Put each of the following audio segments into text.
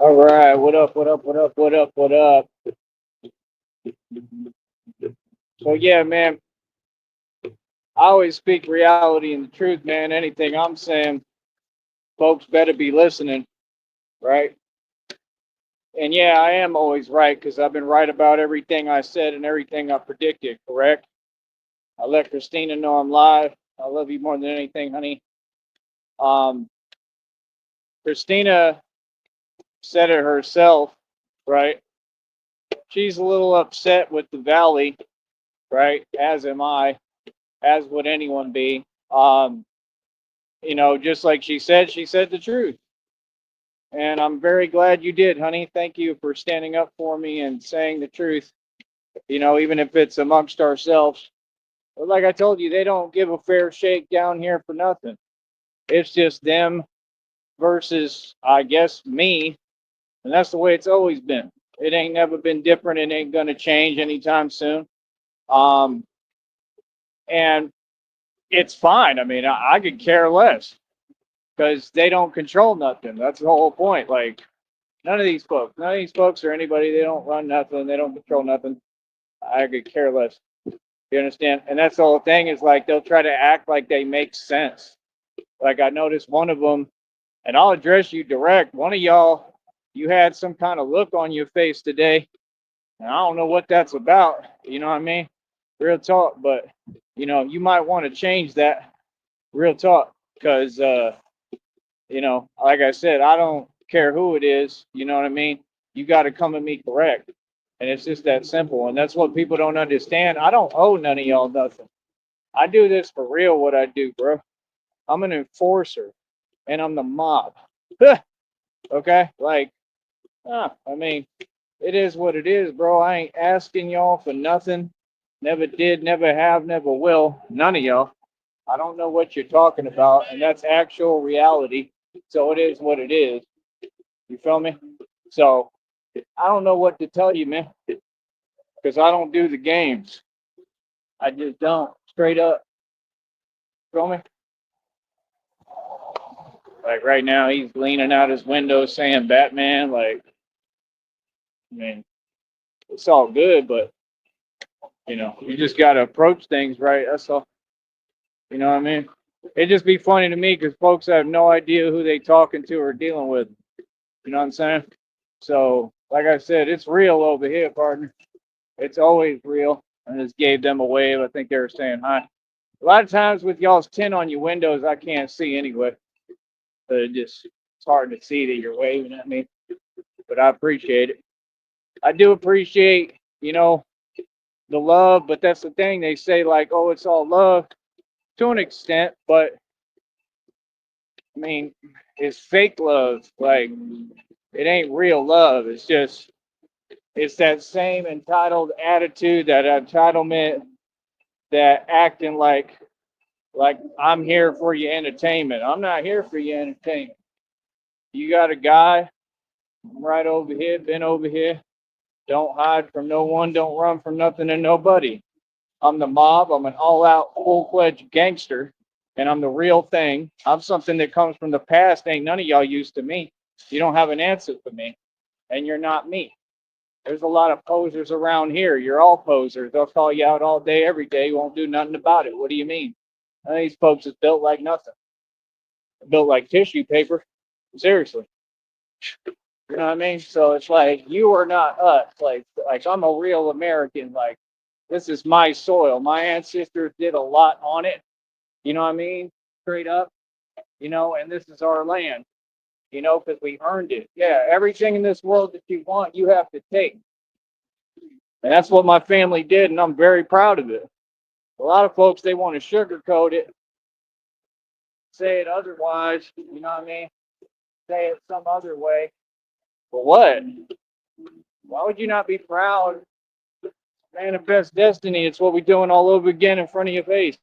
All right, what up, what up, what up, what up, what up? So yeah, man, I always speak reality and the truth, man. Anything I'm saying, folks better be listening, right? And yeah, I am always right because I've been right about everything I said and everything I predicted, correct? I let Christina know I'm live. I love you more than anything, honey. Um, Christina said it herself, right? She's a little upset with the valley, right? As am I, as would anyone be. Um, just like she said the truth. And I'm very glad you did, honey. Thank you for standing up for me and saying the truth, even if it's amongst ourselves. But like I told you, they don't give a fair shake down here for nothing. It's just them versus, I guess, me. And that's the way it's always been. It ain't never been different. It ain't going to change anytime soon. Um, and it's fine. I mean, I could care less because they don't control nothing. That's the whole point. Like, none of these folks or anybody, they don't run nothing. They don't control nothing. I could care less. You understand? And that's the whole thing is like they'll try to act like they make sense. Like I noticed one of them, and I'll address you direct. One of y'all, you had some kind of look on your face today. And I don't know what that's about. You know what I mean? Real talk. But, you might want to change that. Real talk. Because, like I said, I don't care who it is. You know what I mean? You got to come at me correct. And it's just that simple. And that's what people don't understand. I don't owe none of y'all nothing. I do this for real, what I do, bro. I'm an enforcer and I'm the mob. Okay? Like, I mean, it is what it is, bro. I ain't asking y'all for nothing. Never did, never have, never will. None of y'all. I don't know what you're talking about. And that's actual reality. So it is what it is. You feel me? So I don't know what to tell you, man, because I don't do the games. I just don't. Straight up. Feel me? Like right now, he's leaning out his window saying Batman. Like, I mean, it's all good, but you just got to approach things right. That's all. You know what I mean? It'd just be funny to me because folks have no idea who they talking to or dealing with. You know what I'm saying? So, like I said, it's real over here, partner. It's always real. I just gave them a wave. I think they were saying hi. A lot of times with y'all's tint on your windows, I can't see anyway. But it's hard to see that you're waving at me. But I appreciate it. I do appreciate, the love, but that's the thing. They say like, oh, it's all love to an extent, but I mean, it's fake love. Like it ain't real love. It's that same entitled attitude, that entitlement, that acting like I'm here for your entertainment. I'm not here for your entertainment. You got a guy right over here, been over here. Don't hide from no one. Don't run from nothing and nobody. I'm the mob. I'm an all out, full fledged gangster, and I'm the real thing. I'm something that comes from the past. Ain't none of y'all used to me. You don't have an answer for me, and you're not me. There's a lot of posers around here. You're all posers. They'll call you out all day, every day. You won't do nothing about it. What do you mean? None of these folks is built like nothing. They're built like tissue paper. Seriously. You know what I mean? So it's like you are not us. Like I'm a real American. Like this is my soil. My ancestors did a lot on it. You know what I mean? Straight up. And this is our land. Because we earned it. Yeah, everything in this world that you want, you have to take. And that's what my family did, and I'm very proud of it. A lot of folks they want to sugarcoat it, say it otherwise. You know what I mean? Say it some other way. But what? Why would you not be proud? Manifest destiny. It's what we're doing all over again in front of your face.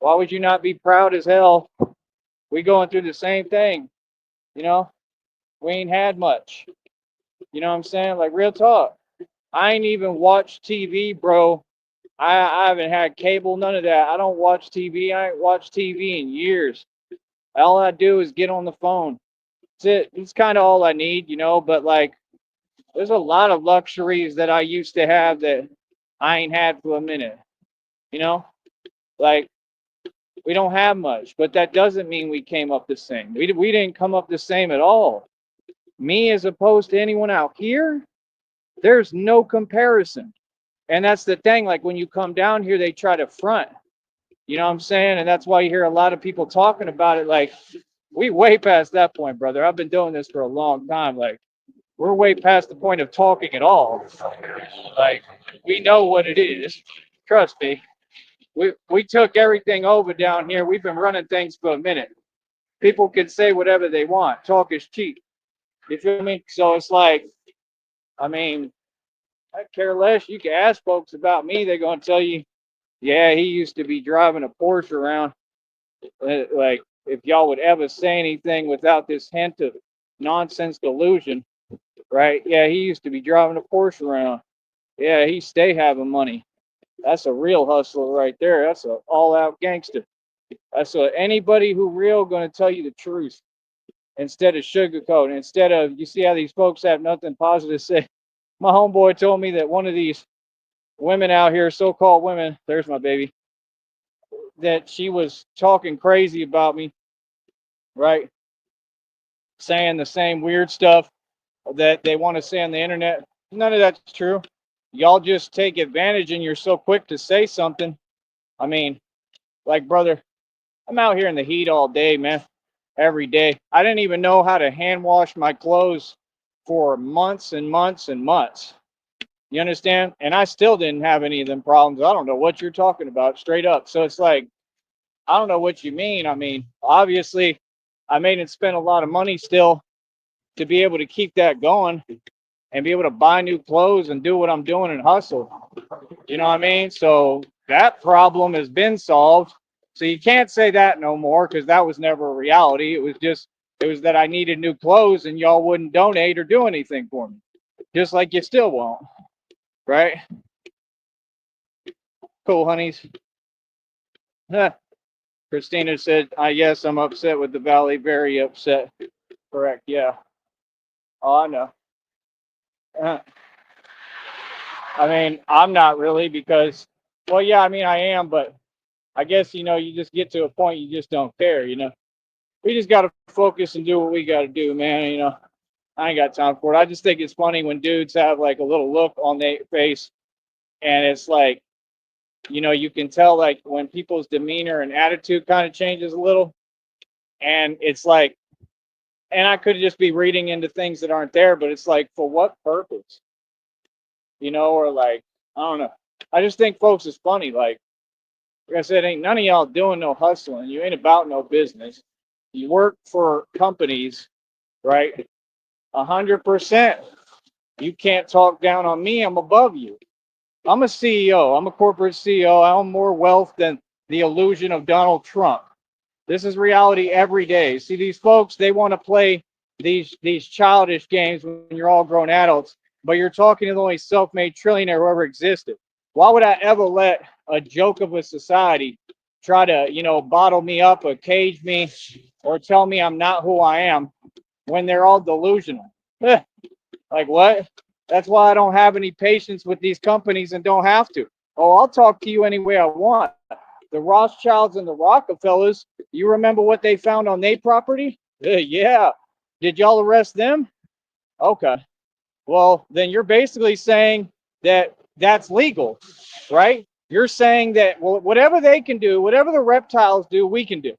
Why would you not be proud as hell? We going through the same thing. You know, we ain't had much. You know what I'm saying? Like real talk. I ain't even watched TV, bro. I haven't had cable, none of that. I don't watch TV. I ain't watched TV in years. All I do is get on the phone, That's it. It's kind of all I need, you know. But like, there's a lot of luxuries that I used to have that I ain't had for a minute, you know. Like, we don't have much, but that doesn't mean we came up the same. We didn't come up the same at all. Me as opposed to anyone out here, there's no comparison. And that's the thing. Like when you come down here, they try to front. You know what I'm saying? And that's why you hear a lot of people talking about it. Like, we way past that point, brother. I've been doing this for a long time. Like, we're way past the point of talking at all. Like, we know what it is. Trust me. We took everything over down here. We've been running things for a minute. People can say whatever they want. Talk is cheap. You feel me? So it's like, I mean, I care less. You can ask folks about me. They're going to tell you, yeah, he used to be driving a Porsche around. Like, if y'all would ever say anything without this hint of nonsense delusion, right? Yeah, he used to be driving a Porsche around. Yeah, he stay having money. That's a real hustler right there. That's an all-out gangster. That's anybody who real going to tell you the truth instead of sugarcoating. Instead of, you see how these folks have nothing positive to say. My homeboy told me that one of these women out here, so-called women, there's my baby, that she was talking crazy about me, right? Saying the same weird stuff that they want to say on the internet. None of that's true. Y'all just take advantage and you're so quick to say something. I mean, like, brother, I'm out here in the heat all day, man. Every day. I didn't even know how to hand wash my clothes for months and months and months. You understand? And I still didn't have any of them problems. I don't know what you're talking about, straight up. So it's like, I don't know what you mean. I mean, obviously, I made and spent a lot of money still to be able to keep that going and be able to buy new clothes and do what I'm doing and hustle. You know what I mean? So that problem has been solved. So you can't say that no more because that was never a reality. It was that I needed new clothes and y'all wouldn't donate or do anything for me. Just like you still won't. Right? Cool, honeys. Christina said, yes, I'm upset with the Valley. Very upset. Correct. Yeah. Oh, I know. I mean, I'm not really because, well, yeah, I mean, I am, but I guess, you know, you just get to a point you just don't care, you know. We just got to focus and do what we got to do, man. You know, I ain't got time for it. I just think it's funny when dudes have like a little look on their face and it's like, you know, you can tell like when people's demeanor and attitude kind of changes a little. And it's like, and I could just be reading into things that aren't there, but it's like, for what purpose? You know, or like, I don't know. I just think folks is funny. Like I said, ain't none of y'all doing no hustling. You ain't about no business. You work for companies, right? 100%. You can't talk down on me. I'm above you. I'm a CEO. I'm a corporate CEO. I own more wealth than the illusion of Donald Trump. This is reality every day. See, these folks, they want to play these childish games when you're all grown adults, but you're talking to the only self-made trillionaire who ever existed. Why would I ever let a joke of a society try to, you know, bottle me up or cage me or tell me I'm not who I am when they're all delusional? Like what? That's why I don't have any patience with these companies and don't have to. Oh, I'll talk to you any way I want. The Rothschilds and the Rockefellers, you remember what they found on their property? Yeah. Did y'all arrest them? Okay. Well, then you're basically saying that that's legal, right? You're saying that, well, whatever they can do, whatever the reptiles do, we can do.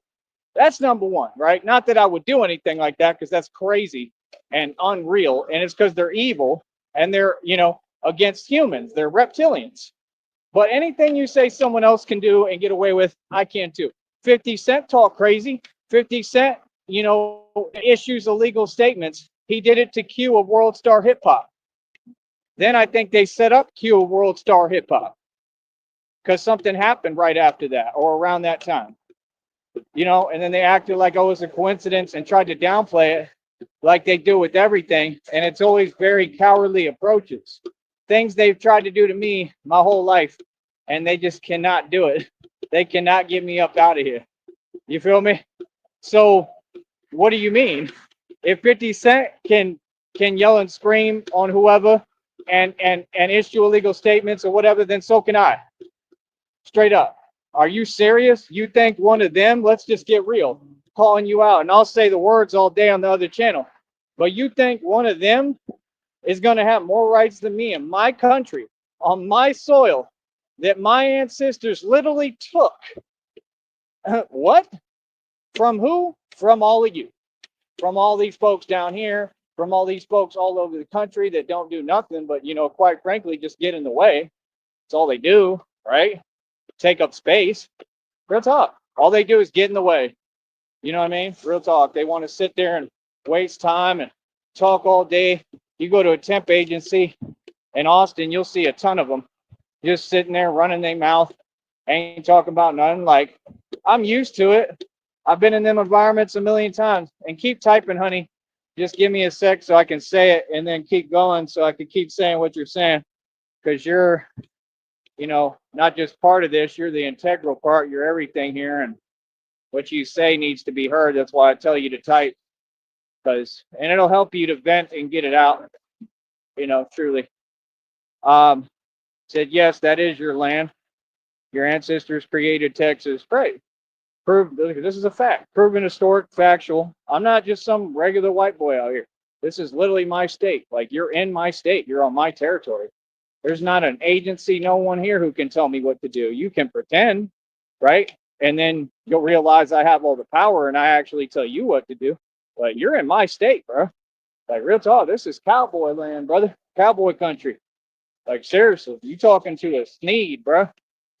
That's number one, right? Not that I would do anything like that because that's crazy and unreal. And it's because they're evil and they're, you know, against humans. They're reptilians. But anything you say someone else can do and get away with, I can too. 50 Cent talk crazy. 50 Cent, you know, issues illegal statements. He did it to Q of World Star Hip Hop. Then I think they set up Q of World Star Hip Hop because something happened right after that or around that time. You know, and then they acted like, oh, it was a coincidence and tried to downplay it like they do with everything. And it's always very cowardly approaches. Things they've tried to do to me my whole life, and they just cannot do it. They cannot get me up out of here. You feel me? So what do you mean? If 50 Cent can yell and scream on whoever and issue illegal statements or whatever, then so can I. Straight up. Are you serious? You think one of them, let's just get real, calling you out, and I'll say the words all day on the other channel, but you think one of them is going to have more rights than me in my country, on my soil, that my ancestors literally took? What? From who? From all of you. From all these folks down here, from all these folks all over the country that don't do nothing but, quite frankly, just get in the way. That's all they do, right? Take up space. Real talk. All they do is get in the way. You know what I mean? Real talk. They want to sit there and waste time and talk all day. You go to a temp agency in Austin, you'll see a ton of them just sitting there running their mouth, ain't talking about nothing. Like, I'm used to it. I've been in them environments a million times. And keep typing, honey. Just give me a sec so I can say it, and then keep going so I can keep saying what you're saying. Because you're, not just part of this, you're the integral part. You're everything here. And what you say needs to be heard. That's why I tell you to type. And it'll help you to vent and get it out, truly. Said, yes, that is your land. Your ancestors created Texas. Great. This is a fact. Proven, historic, factual. I'm not just some regular white boy out here. This is literally my state. Like, you're in my state. You're on my territory. There's not an agency, no one here who can tell me what to do. You can pretend, right? And then you'll realize I have all the power and I actually tell you what to do. But you're in my state, bro. Like, real talk, this is cowboy land, brother. Cowboy country. Like, seriously, you talking to a Sneed, bro.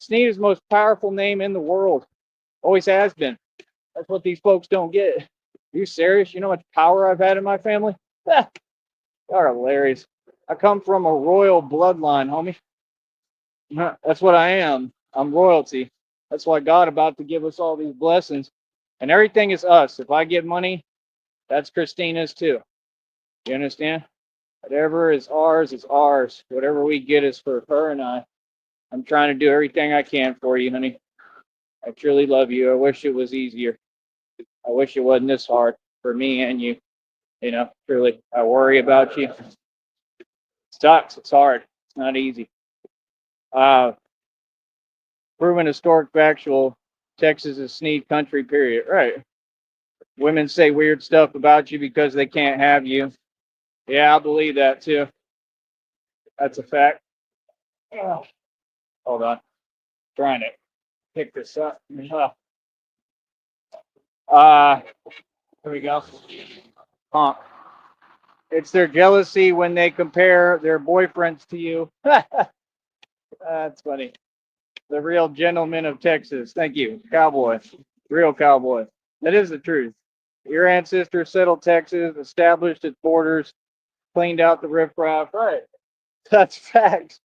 Sneed is the most powerful name in the world. Always has been. That's what these folks don't get. Are you serious? You know how much power I've had in my family? Y'all are hilarious. I come from a royal bloodline, homie. That's what I am. I'm royalty. That's why God about to give us all these blessings. And everything is us. If I get money, that's Christina's too. You understand? Whatever is ours is ours. Whatever we get is for her and I. I'm trying to do everything I can for you, honey. I truly love you. I wish it was easier. I wish it wasn't this hard for me and you. Truly. I worry about you. It sucks. It's hard. It's not easy. Proven, historic, factual. Texas is Sneed country, period. Right. Women say weird stuff about you because they can't have you. Yeah, I believe that too. That's a fact. Hold on. Trying to pick this up. Here we go. Honk. It's their jealousy when they compare their boyfriends to you. That's funny. The real gentleman of Texas. Thank you. Cowboy. Real cowboy. That is the truth. Your ancestors settled Texas, established its borders, cleaned out the riffraff. Right. That's facts.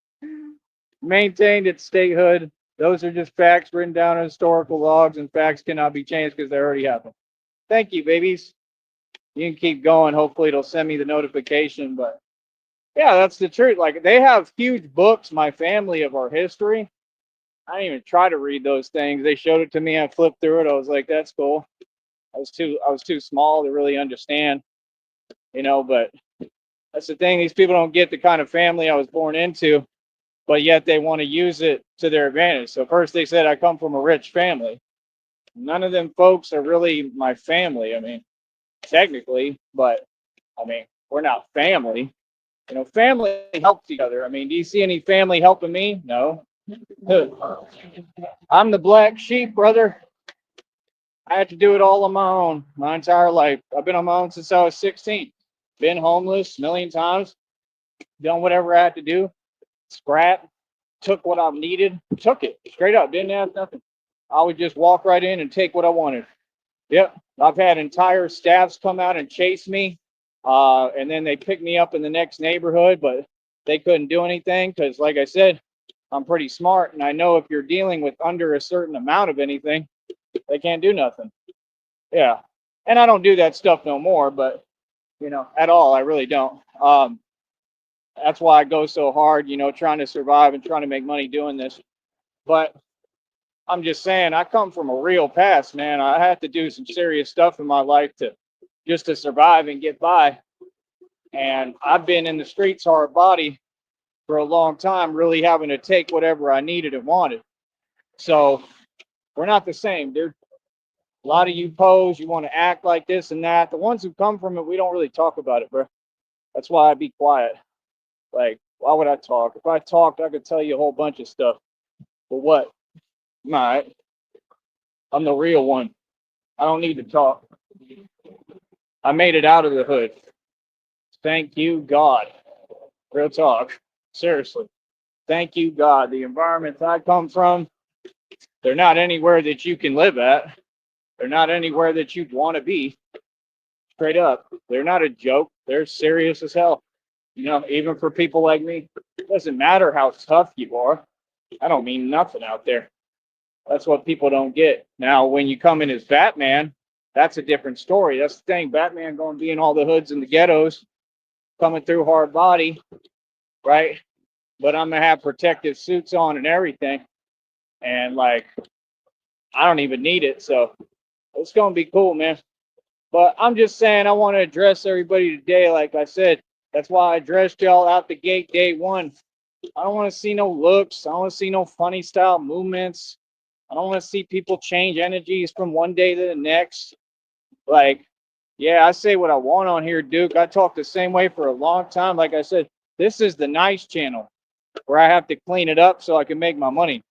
Maintained its statehood. Those are just facts written down in historical logs, and facts cannot be changed because they already happened. Thank you, babies. You can keep going. Hopefully it'll send me the notification. But yeah, that's the truth. Like, they have huge books, my family, of our history. I didn't even try to read those things. They showed it to me. I flipped through it. I was like, that's cool. I was too small to really understand, but that's the thing. These people don't get the kind of family I was born into, but yet they want to use it to their advantage. So first they said I come from a rich family. None of them folks are really my family. I mean, technically, but I mean, we're not family. Family helps each other. I mean, do you see any family helping me? No. I'm the black sheep, brother. I had to do it all on my own my entire life. I've been on my own since I was 16. Been homeless a million times. Done whatever I had to do. Scrap. Took what I needed. Took it. Straight up. Didn't ask nothing. I would just walk right in and take what I wanted. Yep. I've had entire staffs come out and chase me. And then they pick me up in the next neighborhood, but they couldn't do anything because, like I said, I'm pretty smart. And I know if you're dealing with under a certain amount of anything, they can't do nothing. Yeah. And I don't do that stuff no more, but, at all. I really don't. That's why I go so hard, trying to survive and trying to make money doing this. But I'm just saying, I come from a real past, man. I had to do some serious stuff in my life to just to survive and get by. And I've been in the streets hard body for a long time, really having to take whatever I needed and wanted. So we're not the same, dude. A lot of you pose, you want to act like this and that. The ones who come from it, we don't really talk about it, bro. That's why I be quiet. Like, why would I talk? If I talked, I could tell you a whole bunch of stuff. But what? All right. I'm the real one. I don't need to talk. I made it out of the hood. Thank you, God. Real talk. Seriously. Thank you, God. The environments I come from, they're not anywhere that you can live at. They're not anywhere that you'd want to be. Straight up. They're not a joke. They're serious as hell. You know, even for people like me, it doesn't matter how tough you are. I don't mean nothing out there. That's what people don't get. Now, when you come in as Batman, that's a different story. That's the thing. Batman going to be in all the hoods and the ghettos, coming through hard body, right? But I'm going to have protective suits on and everything. And, like, I don't even need it. So it's going to be cool, man. But I'm just saying, I want to address everybody today. Like I said, that's why I addressed y'all out the gate day one. I don't want to see no looks. I don't want to see no funny style movements. I don't want to see people change energies from one day to the next. Like, yeah, I say what I want on here, Duke. I talk the same way for a long time. Like I said, this is the nice channel where I have to clean it up so I can make my money.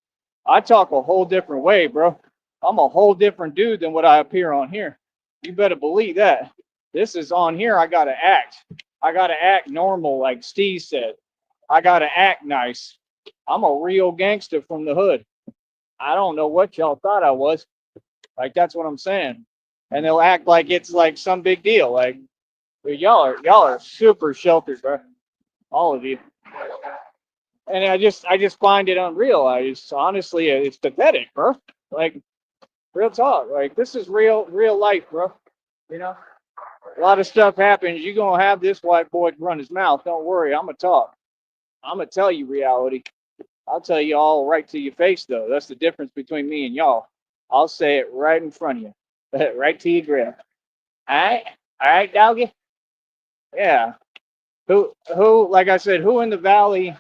I talk a whole different way, bro. I'm a whole different dude than what I appear on here. You better believe that. This is on here. I got to act. I got to act normal, like Steve said. I got to act nice. I'm a real gangster from the hood. I don't know what y'all thought I was. Like, that's what I'm saying. And they'll act like it's like some big deal. Like, y'all are super sheltered, bro. All of you. And I just find it unreal. I just honestly, it's pathetic, bro. Like, real talk. Like, this is real life, bro. You know, a lot of stuff happens. You're gonna have this white boy run his mouth. Don't worry, I'm gonna talk. I'm gonna tell you reality. I'll tell you all right to your face, though. That's the difference between me and y'all. I'll say it right in front of you, right to your grill. All right, doggy. Yeah. Like I said, who in the valley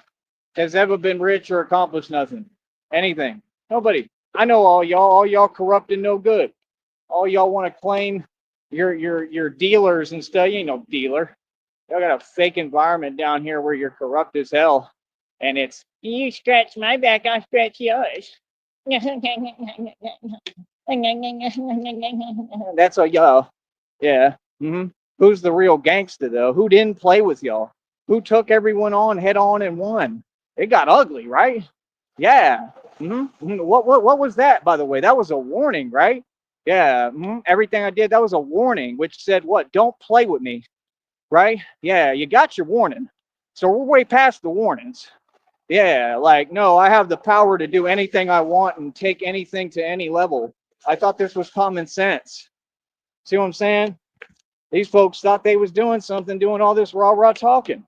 has ever been rich or accomplished nothing, anything? Nobody. I know all y'all. All y'all corrupt and no good. All y'all want to claim your dealers and stuff. You ain't no dealer. Y'all got a fake environment down here where you're corrupt as hell, and it's you scratch my back, I scratch yours. That's all y'all. Yeah. Who's the real gangster though? Who didn't play with y'all? Who took everyone on head on and won? It got ugly, right? Yeah. What was that, by the way? That was a warning, right? Yeah. Everything I did, that was a warning, which said what? Don't play with me, right? Yeah, you got your warning. So we're way past the warnings. Yeah, like, no, I have the power to do anything I want and take anything to any level. I thought this was common sense. See what I'm saying? These folks thought they was doing something, doing all this rah-rah talking.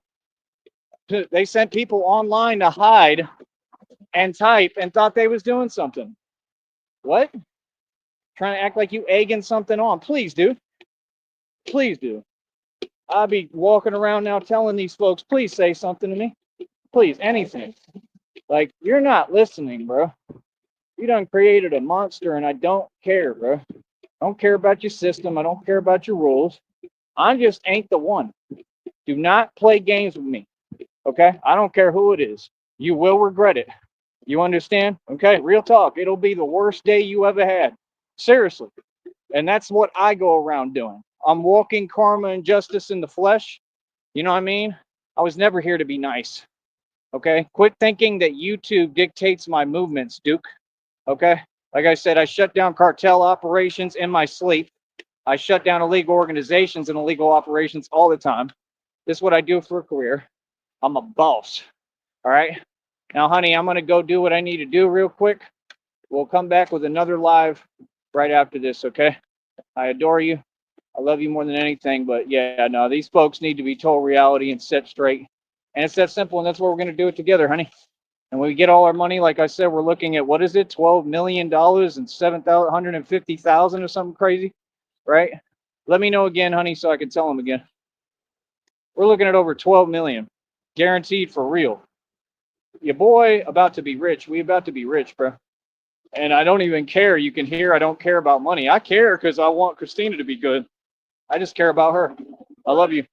They sent people online to hide and type and thought they was doing something. What? Trying to act like you egging something on. Please, dude. Please do. I'll be walking around now telling these folks, please say something to me. Please, anything. Like, you're not listening, bro. You done created a monster, and I don't care, bro. I don't care about your system. I don't care about your rules. I just ain't the one. Do not play games with me, okay? I don't care who it is. You will regret it. You understand? Okay, real talk. It'll be the worst day you ever had. Seriously. And that's what I go around doing. I'm walking karma and justice in the flesh. You know what I mean? I was never here to be nice. Okay? Quit thinking that YouTube dictates my movements, Duke. Okay? Like I said, I shut down cartel operations in my sleep. I shut down illegal organizations and illegal operations all the time. This is what I do for a career. I'm a boss. All right? Now, honey, I'm going to go do what I need to do real quick. We'll come back with another live right after this, okay? I adore you. I love you more than anything, but yeah, no, these folks need to be told reality and set straight. And it's that simple, and that's what we're going to do it together, honey. And when we get all our money, like I said, we're looking at, what is it, $12 million and 750,000 or something crazy, right? Let me know again, honey, so I can tell him again. We're looking at over 12 million, guaranteed for real. Your boy about to be rich. We about to be rich, bro. And I don't even care. You can hear I don't care about money. I care because I want Christina to be good. I just care about her. I love you.